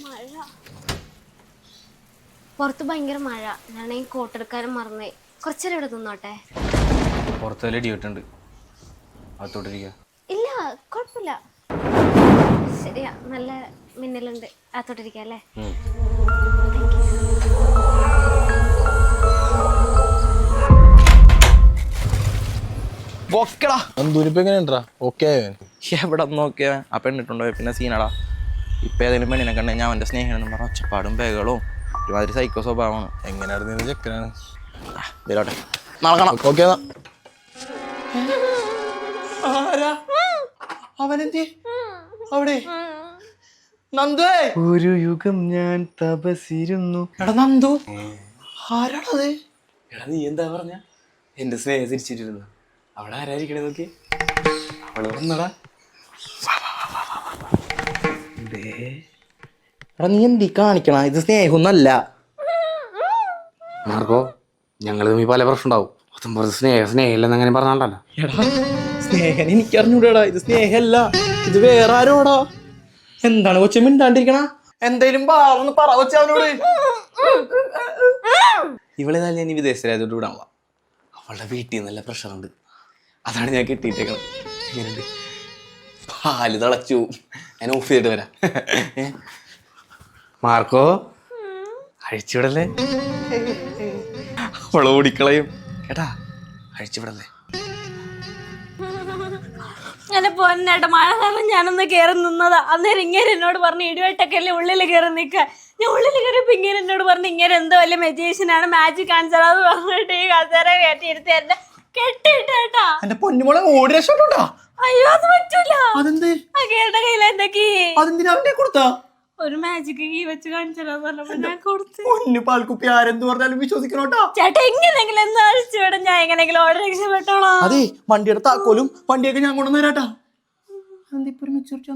മഴ പുറത്ത് ഭയങ്കര മഴ. ഞാനീ കോട്ടെടുക്കാനും മറന്നേ. കുറച്ചേരം ഇവിടെ നിന്നോട്ടെ. പുറത്ത് വല്ല ഇടിവിട്ടുണ്ട്, അകത്തോട്ടിരിക്കുക. ഇല്ല, കുഴപ്പമില്ല. ശരിയാ, നല്ല മിന്നലുണ്ട്. അകത്തോട്ടിരിക്കുക അല്ലേ? എവിടെ നോക്കിയാ ആ പെണ്ണിട്ടുണ്ടോ പിന്നെ സീനടാ. ഇപ്പൊ ഏതെങ്കിലും പെണ്ണിനെ കണ്ടേ ഞാൻ എൻ്റെ സ്നേഹിനെന്ന് പറഞ്ഞ ഒച്ചപ്പാടും ബഹളവും ഒരുമാതിരി സൈക്കോ സ്വഭാവമാണ്. എങ്ങനെയായിരുന്നു ചെക്കനാണ്? ഇതിലോട്ടെ നടക്കണം. അവനെന്തി അവിടെ നന്ദു? ഒരു യുഗം ഞാൻ തപസിരുന്നു. എടാ നന്ദു, ആരാണത്? എടാ നീ എന്താ പറഞ്ഞ എന്റെ സ്നേഹം തിരിച്ചിട്ടിരുന്നു. അവിടെ ആരായിരിക്കണേ നോക്കി. അവള് വന്നടാ. എടാ നീ എന്തി കാണിക്കണ? ഇത് സ്നേഹമൊന്നല്ല മാർക്കോ. ഞങ്ങൾ തമ്മിൽ പല പ്രശ്നം ഉണ്ടാവും. സ്നേഹമില്ലെന്ന് അങ്ങനെ പറഞ്ഞാണ്ടല്ലോ. എടാ സ്നേഹം എനിക്കറിഞ്ഞൂടാ. ഇത് സ്നേഹമല്ല, ഇത് വേറെ ആരോടാ. എന്താണ് കൊച്ചു മിണ്ടാണ്ടിരിക്കണ? എന്തേലും ഒന്ന് പറ കൊച്ചു അവനോട്. ഇവളെ നല്ല ഞാൻ വിദേശരായതുകൊണ്ട് വിടാൻ പോവാ. അവളുടെ വീട്ടിൽ നല്ല പ്രഷറുണ്ട്, അതാണ് ഞാൻ കിട്ടിയിട്ടേക്കണം. എങ്ങനെയുണ്ട്? പാല് തിളച്ചു. ഞാൻ ഓഫ് ചെയ്തിട്ട് വരാം. മാർക്കോ അഴിച്ചുവിടല്ലേ? അവളെ ഓടിക്കളയും കേട്ടാ. അഴിച്ചുവിടല്ലേ? എന്നെ പൊന്നേട്ടാ, മഴ കാരണം ഞാനൊന്ന് കയറി നിന്നതാ. അന്നേരം ഇങ്ങനെ എന്നോട് പറഞ്ഞു ഇടിവെട്ടൊക്കെ അല്ലേ ഉള്ളിൽ കയറി നിൽക്കുക. ഞാൻ ഉള്ളിൽ കയറിയപ്പോ ഇങ്ങനെ എന്നോട് പറഞ്ഞു ഇങ്ങനെ എന്തോ വലിയ മെജീഷ്യനാണ്, മാജിക് ആൻസറാന്ന് പറഞ്ഞിട്ട് ഈ കസേര കയറ്റിയിരുത്തി എന്നെ കെട്ടിട്ടേട്ടാ. എന്റെ പൊന്നുമോളെ ഓടി രക്ഷപ്പെട്ടാ. അയ്യോ അത് പറ്റൂല. അതെന്ത്? ആ കേട്ട കയ്യിൽ എന്താ കീ? അതെന്തിനാ അവന്റെ കൊടുത്താ? ഒരു മാജിക് കീ വെച്ച് കാണിച്ചാലോ പറഞ്ഞപ്പോ ഞാൻ കൊടുത്തു. പൊന്നു പാൽക്കുപ്പി ആരെന്ത് പറഞ്ഞാലും വിശ്വസിക്കണോട്ടാ. ചേട്ടാ എങ്ങനെയെങ്കിലും എന്ന് അഴിച്ചുവിടും, ഞാൻ എങ്ങനെയെങ്കിലും ഓടി രക്ഷപ്പെട്ടോളാം. അതെ, വണ്ടിയുടെ താക്കോലും വണ്ടിയൊക്കെ ഞാൻ കൊണ്ടുവന്ന് തരാട്ടാ. എന്തിപ്പോ ഒരു മെച്ചൂരിറ്റി